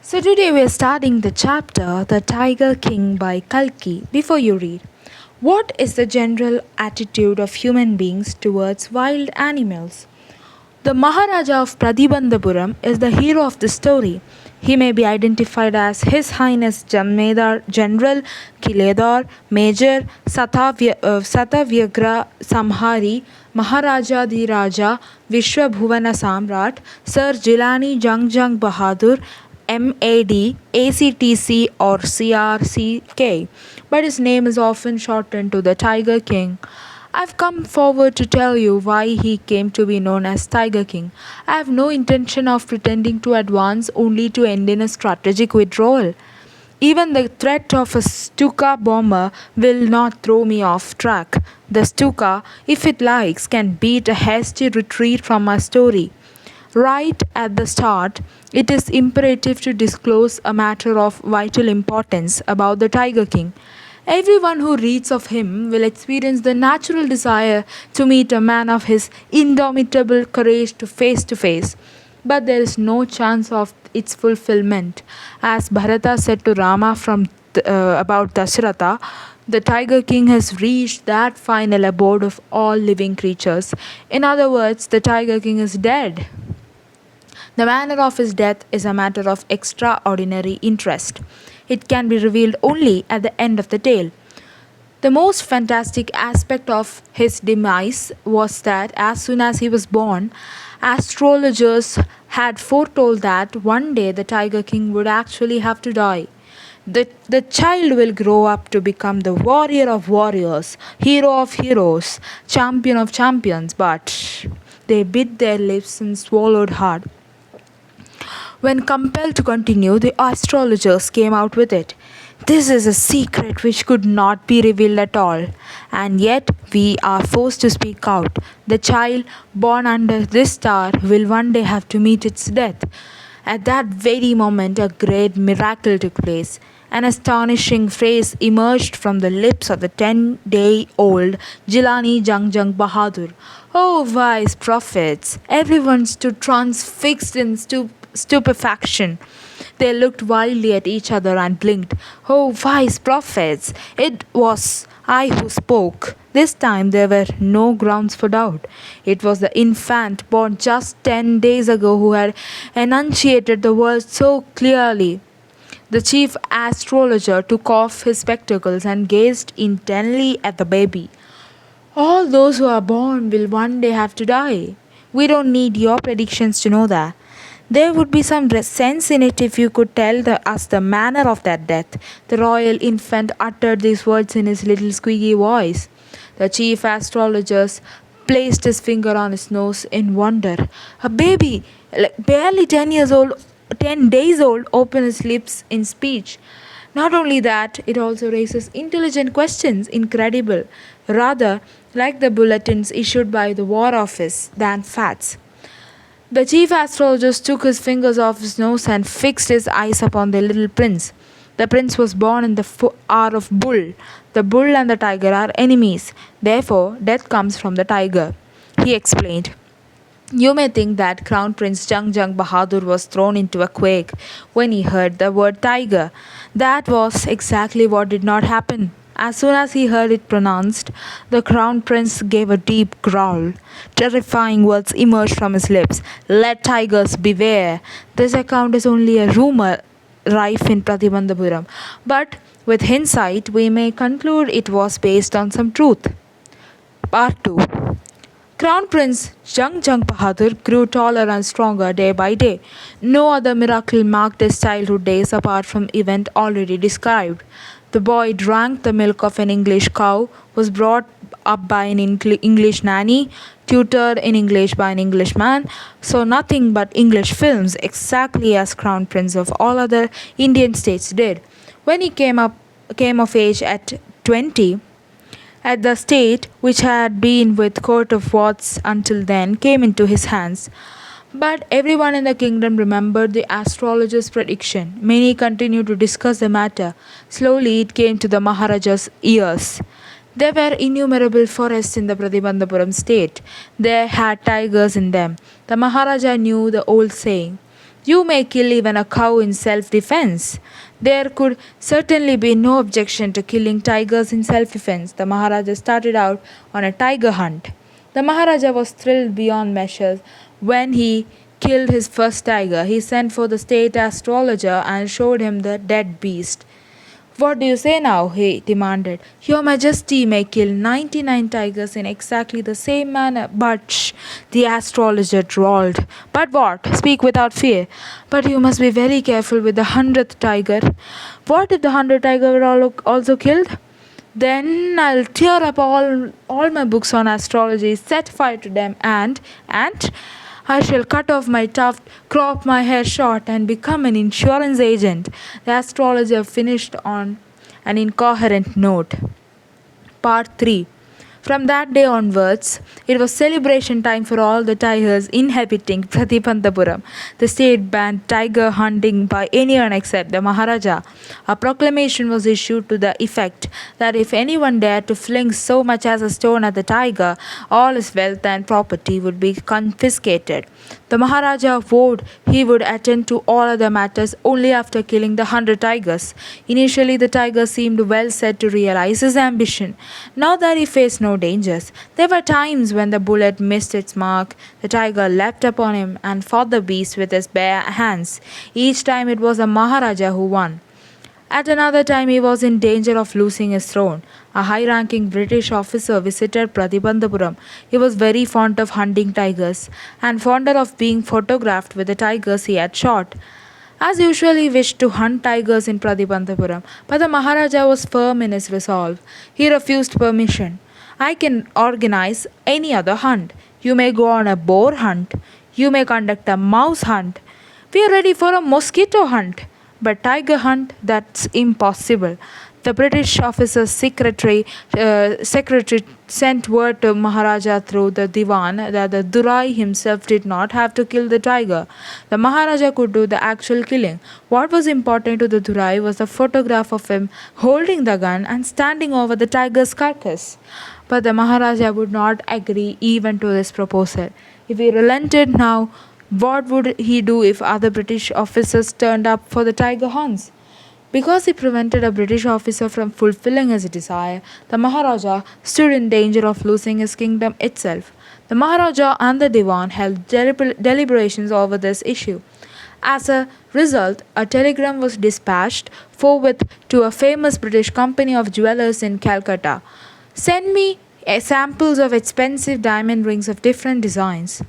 So today we are starting the chapter The Tiger King by Kalki. Before you read, what is the general attitude of human beings towards wild animals? The Maharaja of Pradibandhapuram is the hero of the story. He may be identified as His Highness Jamedar General Kiledar Major Satavyagra Samhari Maharaja Di Raja Vishwabhuvana Samrat Sir Jilani Jung Jung Bahadur MAD, ACTC, or CRCK, but his name is often shortened to the Tiger King. I've come forward to tell you why he came to be known as Tiger King. I have no intention of pretending to advance only to end in a strategic withdrawal. Even the threat of a Stuka bomber will not throw me off track. The Stuka, if it likes, can beat a hasty retreat from my story. Right at the start, it is imperative to disclose a matter of vital importance about the Tiger King. Everyone who reads of him will experience the natural desire to meet a man of his indomitable courage to face. But there is no chance of its fulfillment. As Bharata said to Rama about Dasharatha, the Tiger King has reached that final abode of all living creatures. In other words, the Tiger King is dead. The manner of his death is a matter of extraordinary interest. It can be revealed only at the end of the tale. The most fantastic aspect of his demise was that as soon as he was born, astrologers had foretold that one day the Tiger King would actually have to die. The child will grow up to become the warrior of warriors, hero of heroes, champion of champions, but they bit their lips and swallowed hard. When compelled to continue, the astrologers came out with it. This is a secret which could not be revealed at all, and yet we are forced to speak out. The child born under this star will one day have to meet its death. At that very moment, a great miracle took place. An astonishing phrase emerged from the lips of the 10-day-old Jilani Jangjang Bahadur. Oh, wise prophets! Everyone stood transfixed in stupefaction. They looked wildly at each other and blinked. Oh, wise prophets! It was I who spoke. This time there were no grounds for doubt. It was the infant born just 10 days ago who had enunciated the words so clearly. The chief astrologer took off his spectacles and gazed intently at the baby. All those who are born will one day have to die. We don't need your predictions to know that. There would be some sense in it if you could tell us the manner of that death. The royal infant uttered these words in his little squeaky voice. The chief astrologer placed his finger on his nose in wonder. A baby, like barely 10 days old, opened his lips in speech. Not only that, it also raises intelligent questions, incredible, rather like the bulletins issued by the War Office than facts. The chief astrologist took his fingers off his nose and fixed his eyes upon the little prince. The prince was born in the hour of bull. The bull and the tiger are enemies. Therefore, death comes from the tiger. He explained. You may think that Crown Prince Jangjang Bahadur was thrown into a quake when he heard the word tiger. That was exactly what did not happen. As soon as he heard it pronounced, the Crown Prince gave a deep growl. Terrifying words emerged from his lips. Let tigers beware. This account is only a rumor rife in Pratibandhapuram, but with hindsight, we may conclude it was based on some truth. Part 2. Crown Prince Jangjang Bahadur grew taller and stronger day by day. No other miracle marked his childhood days apart from event already described. The boy drank the milk of an English cow, was brought up by an English nanny, tutored in English by an Englishman, saw nothing but English films, exactly as Crown Prince of all other Indian states did. When he came of age at 20, at the state which had been with court of wards until then came into his hands. But everyone in the kingdom remembered the astrologer's prediction. Many continued to discuss the matter. Slowly it came to the Maharaja's ears. There were innumerable forests in the Pratibandhapuram state. They had tigers in them. The Maharaja knew the old saying, You may kill even a cow in self defense. There could certainly be no objection to killing tigers in self defense. The Maharaja started out on a tiger hunt. The Maharaja was thrilled beyond measure when he killed his first tiger. He sent for the state astrologer and showed him the dead beast. What do you say now? He demanded. Your Majesty may kill 99 tigers in exactly the same manner, but shh, the astrologer drawled. But what? Speak without fear. But you must be very careful with the 100th tiger. What if the 100th tiger were also killed? Then I'll tear up all my books on astrology, set fire to them, and I shall cut off my tuft, crop my hair short, and become an insurance agent. The astrologer finished on an incoherent note. Part 3. From that day onwards, it was celebration time for all the tigers inhabiting Pratipantapuram. The state banned tiger hunting by anyone except the Maharaja. A proclamation was issued to the effect that if anyone dared to fling so much as a stone at the tiger, all his wealth and property would be confiscated. The Maharaja vowed he would attend to all other matters only after killing the 100 tigers. Initially, the tiger seemed well set to realize his ambition. Now that he faced no dangers, there were times when the bullet missed its mark. The tiger leapt upon him and fought the beast with his bare hands. Each time it was the Maharaja who won. At another time, he was in danger of losing his throne. A high-ranking British officer visited Pratipantapuram. He was very fond of hunting tigers and fonder of being photographed with the tigers he had shot. As usual, he wished to hunt tigers in Pratipantapuram, but the Maharaja was firm in his resolve. He refused permission. I can organize any other hunt. You may go on a boar hunt. You may conduct a mouse hunt. We are ready for a mosquito hunt. But tiger hunt, that's impossible. The British officer's secretary sent word to Maharaja through the Diwan that the Durai himself did not have to kill the tiger. The Maharaja could do the actual killing. What was important to the Durai was the photograph of him holding the gun and standing over the tiger's carcass. But the Maharaja would not agree even to this proposal. If he relented now, what would he do if other British officers turned up for the tiger hunts? Because he prevented a British officer from fulfilling his desire, the Maharaja stood in danger of losing his kingdom itself. The Maharaja and the Diwan held deliberations over this issue. As a result, a telegram was dispatched forthwith to a famous British company of jewelers in Calcutta. Send me samples of expensive diamond rings of different designs.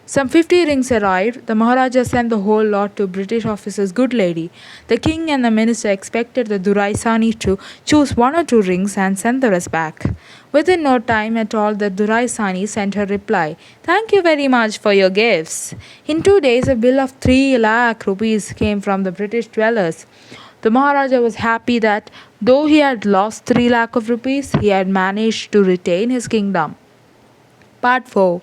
Some 50 rings arrived. The Maharaja sent the whole lot to British officer's good lady. The king and the minister expected the Durai Sani to choose 1 or 2 rings and send the rest back. Within no time at all, the Durai Sani sent her reply. Thank you very much for your gifts. In 2 days, a bill of 3 lakh rupees came from the British dwellers. The Maharaja was happy that though he had lost 3 lakh of rupees, he had managed to retain his kingdom. Part 4.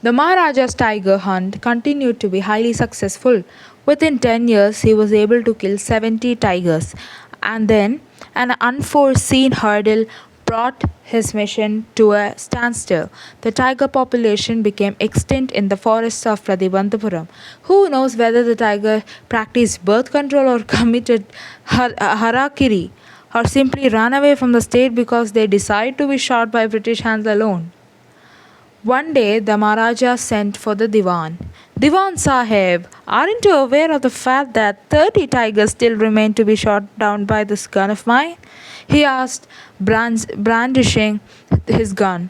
The Maharaja's tiger hunt continued to be highly successful. Within 10 years, he was able to kill 70 tigers. And then, an unforeseen hurdle brought his mission to a standstill. The tiger population became extinct in the forests of Pratipantapuram. Who knows whether the tiger practiced birth control or committed harakiri, or simply ran away from the state because they decided to be shot by British hands alone. One day, the Maharaja sent for the Diwan. Diwan Sahib, aren't you aware of the fact that 30 tigers still remain to be shot down by this gun of mine? He asked, brandishing his gun.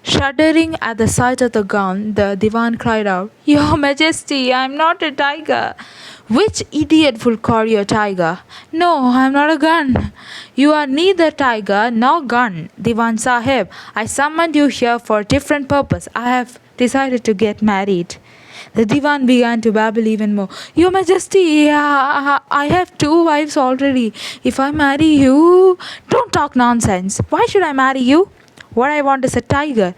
Shuddering at the sight of the gun, the Diwan cried out, Your Majesty, I am not a tiger. Which idiot would call you a tiger? No, I am not a gun. You are neither tiger nor gun. Diwan Sahib, I summoned you here for a different purpose. I have decided to get married. The Diwan began to babble even more. Your Majesty, I have 2 wives already. If I marry you... Don't talk nonsense. Why should I marry you? What I want is a tiger.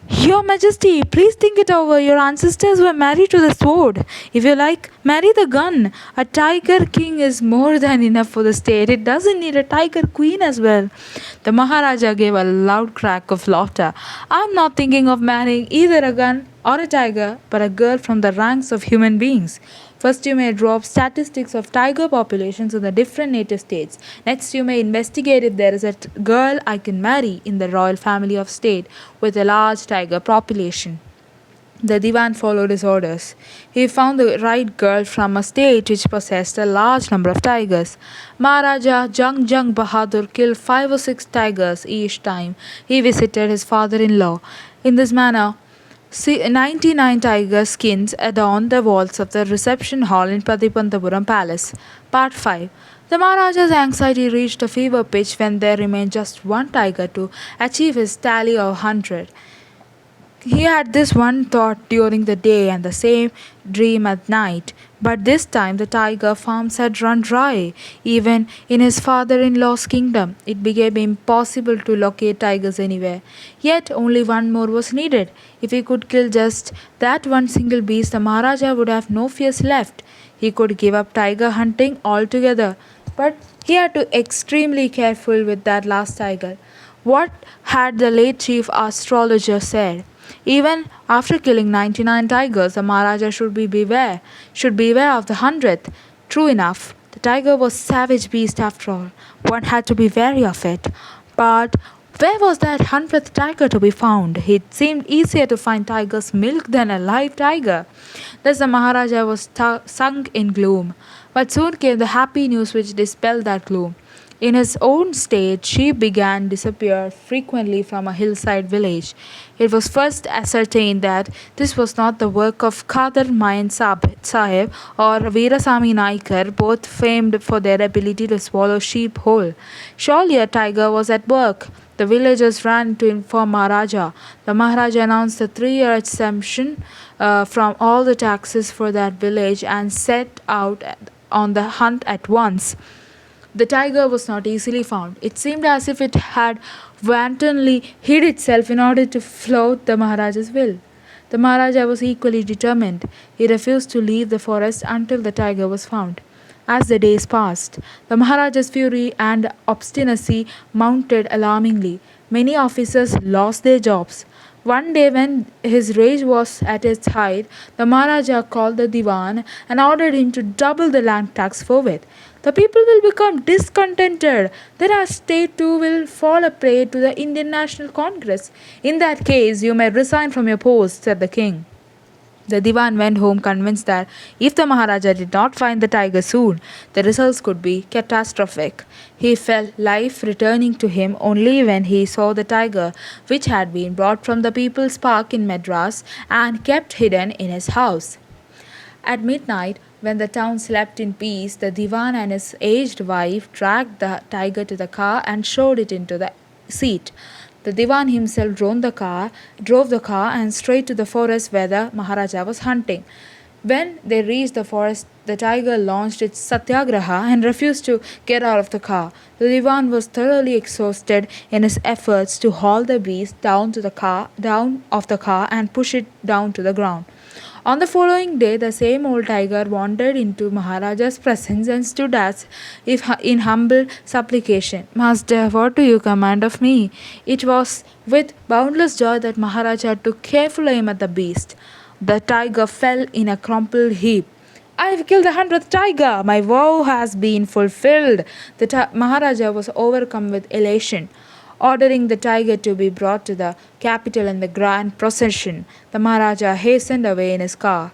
Your Majesty, please think it over. Your ancestors were married to the sword. If you like, marry the gun. A tiger king is more than enough for the state. It doesn't need a tiger queen as well. The Maharaja gave a loud crack of laughter. I'm not thinking of marrying either a gun or a tiger, but a girl from the ranks of human beings. First, you may draw up statistics of tiger populations in the different native states. Next, you may investigate if there is a girl I can marry in the royal family of state with a large tiger population. The Divan followed his orders. He found the right girl from a state which possessed a large number of tigers. Maharaja Jung Bahadur killed 5 or 6 tigers each time he visited his father-in-law. In this manner, 99 tiger skins adorned the walls of the reception hall in Prathipantapuram Palace. Part 5. The Maharaja's anxiety reached a fever pitch when there remained just one tiger to achieve his tally of 100. He had this one thought during the day and the same dream at night, but this time the tiger farms had run dry. Even in his father-in-law's kingdom, it became impossible to locate tigers anywhere. Yet only one more was needed. If he could kill just that one single beast, the Maharaja would have no fears left. He could give up tiger hunting altogether. But he had to be extremely careful with that last tiger. What had the late chief astrologer said? Even after killing 99 tigers, the Maharaja should beware of the 100th. True enough, the tiger was savage beast after all. One had to be wary of it. But where was that 100th tiger to be found? It seemed easier to find tiger's milk than a live tiger. Thus the Maharaja was sunk in gloom. But soon came the happy news which dispelled that gloom. In his own state, sheep began to disappear frequently from a hillside village. It was first ascertained that this was not the work of Khadar Mayan Sahib or Veerasamy Naikar, both famed for their ability to swallow sheep whole. Surely a tiger was at work. The villagers ran to inform Maharaja. The Maharaja announced a 3-year exemption from all the taxes for that village and set out on the hunt at once. The tiger was not easily found. It seemed as if it had wantonly hid itself in order to flout the Maharaja's will. The Maharaja was equally determined. He refused to leave the forest until the tiger was found. As the days passed, the Maharaja's fury and obstinacy mounted alarmingly. Many officers lost their jobs. One day, when his rage was at its height, the Maharaja called the Diwan and ordered him to double the land tax forthwith. The people will become discontented. Then our state too will fall a prey to the Indian National Congress. In that case, you may resign from your post, said the king. The Diwan went home convinced that if the Maharaja did not find the tiger soon, the results could be catastrophic. He felt life returning to him only when he saw the tiger, which had been brought from the People's Park in Madras and kept hidden in his house. At midnight, when the town slept in peace, the Diwan and his aged wife dragged the tiger to the car and showed it into the seat. The Diwan himself drove the car and straight to the forest where the Maharaja was hunting. When they reached the forest, the tiger launched its satyagraha and refused to get out of the car. The Diwan was thoroughly exhausted in his efforts to haul the beast down off the car and push it down to the ground. On the following day, the same old tiger wandered into Maharaja's presence and stood as if in humble supplication. Master, what do you command of me? It was with boundless joy that Maharaja took careful aim at the beast. The tiger fell in a crumpled heap. I have killed the 100th tiger. My vow has been fulfilled. The Maharaja was overcome with elation. Ordering the tiger to be brought to the capital in the grand procession, the Maharaja hastened away in his car.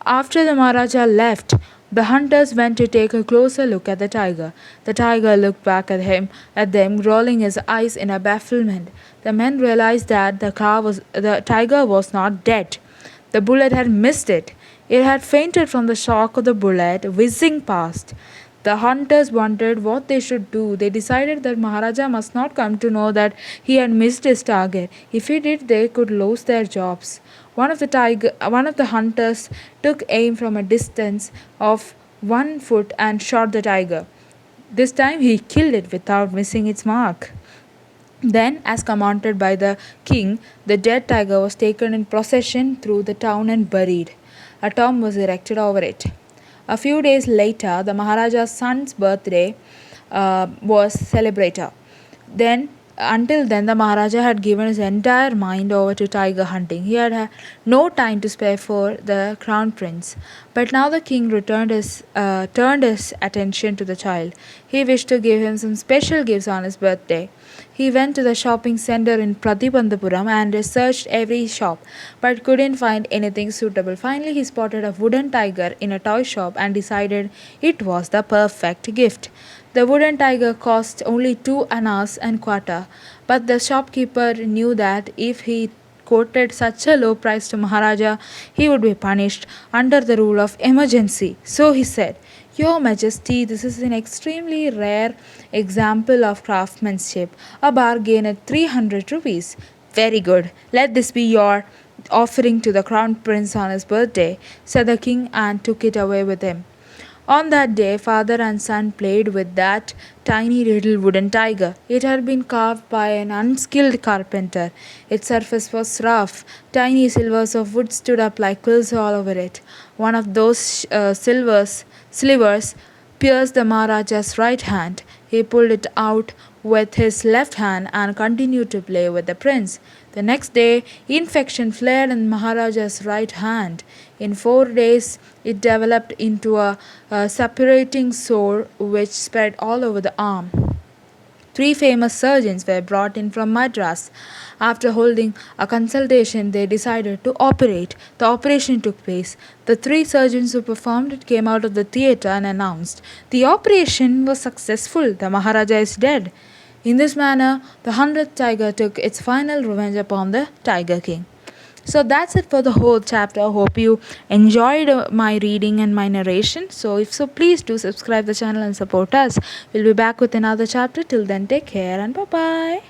After the Maharaja left, the hunters went to take a closer look at the tiger. The tiger looked back at them, rolling his eyes in a bafflement. The men realized that the tiger was not dead. The bullet had missed it. It had fainted from the shock of the bullet whizzing past. The hunters wondered what they should do. They decided that Maharaja must not come to know that he had missed his target. If he did, they could lose their jobs. One of the hunters took aim from a distance of 1 foot and shot the tiger. This time he killed it without missing its mark. Then, as commanded by the king, the dead tiger was taken in procession through the town and buried. A tomb was erected over it. A few days later, the Maharaja's son's birthday was celebrated. Then Until then, the Maharaja had given his entire mind over to tiger hunting. He had no time to spare for the crown prince. But now the king turned his attention to the child. He wished to give him some special gifts on his birthday. He went to the shopping center in Pratibandhapuram and researched every shop, but couldn't find anything suitable. Finally, he spotted a wooden tiger in a toy shop and decided it was the perfect gift. The wooden tiger cost only 2 annas and quarter, but the shopkeeper knew that if he quoted such a low price to Maharaja, he would be punished under the rule of emergency. So he said, "Your Majesty, this is an extremely rare example of craftsmanship, a bargain at 300 rupees. Very good. Let this be your offering to the crown prince on his birthday," said the king and took it away with him. On that day, father and son played with that tiny little wooden tiger. It had been carved by an unskilled carpenter. Its surface was rough. Tiny silvers of wood stood up like quills all over it. One of those slivers pierced the Maharaja's right hand. He pulled it out with his left hand and continued to play with the prince. The next day, infection flared in Maharaja's right hand. In 4 days, it developed into a separating sore which spread all over the arm. 3 famous surgeons were brought in from Madras. After holding a consultation, they decided to operate. The operation took place. The 3 surgeons who performed it came out of the theatre and announced, "The operation was successful. The Maharaja is dead." In this manner, the 100th tiger took its final revenge upon the Tiger King. So that's it for the whole chapter. Hope you enjoyed my reading and my narration. So if so, please do subscribe the channel and support us. We'll be back with another chapter. Till then, take care and bye bye.